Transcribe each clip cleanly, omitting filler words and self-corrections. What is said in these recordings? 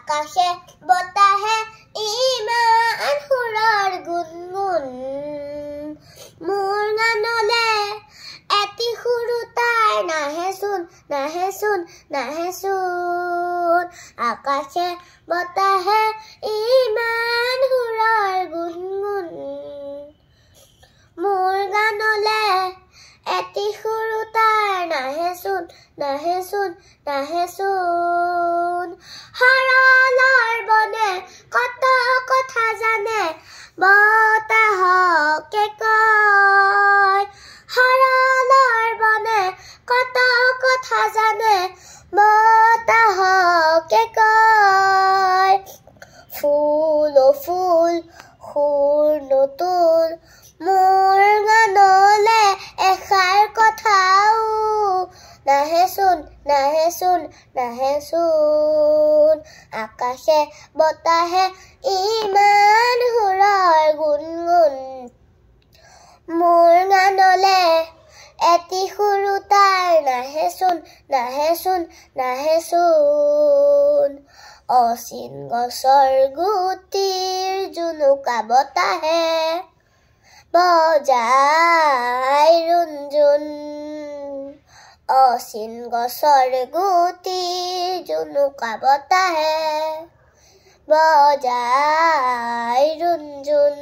আকাশে বতাহে ইমান সুৰৰ গুণগুণ মোৰ গানলে এটি সুৰো তাৰ নাহেচোন নাহেচোন নাহেচোন আকাশে বতাহে ইমান সুৰৰ গুণগুণ মোৰ গানলে এটি সুৰো তাৰ নাহেচোন নাহেচোন নাহেচোন সৰলৰ বনে কত কথা জানে বতাহকে কয় সৰলৰ বনে কত কথা জানে বতাহকে কয় ফুল ও ফুল সুৰ নতুন মোৰ গানলে এষাৰ কথাও নাহেচোন নাহেচোন নাহেচোন আকাশে বতাহে ইমান সুৰৰ গুণগুণ মোৰ গানলে এটি সুৰো তাৰ নাহেচোন নাহেচোন নাহেচোন অচিন গছৰ গুটিৰ জুনুকা বতাহে বজাই ৰুণজুণ অচিন গছৰ গুটিৰ জুনুকা বতাহে বজাই ৰুণজুণ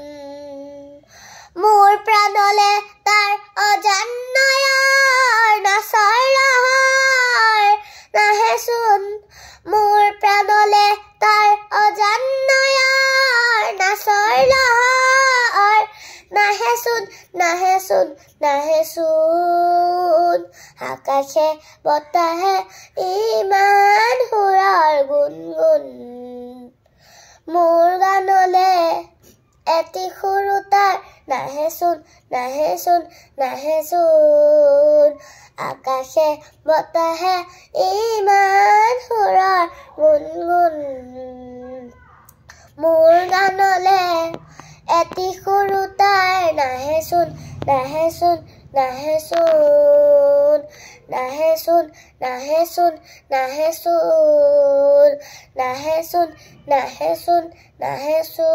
মোৰ প্ৰাণলে তাৰ অজান নয়ৰ নাচৰ লহৰ নাহেচোন মোৰ প্ৰাণলে তাৰ অজান নয়ৰ নাচৰ লহৰ নাহেচোন নাহেচোন নাহেচোন আকাশে বতাহে ইমান সুৰৰ গুণগুণ মোৰ গানলে এটি সুৰো তাৰ নাহেচোন নাহেচোন নাহেচোন আকাশে বতাহে ইমান সুৰৰ গুণগুণ মোৰ গানলে এটি সুৰো তাৰ নাহেচোন নাহেচোন নাহেচোন নাহেচোন নাহেচোন নাহেচোন নাহেচোন নাহেচোন নাহেচোন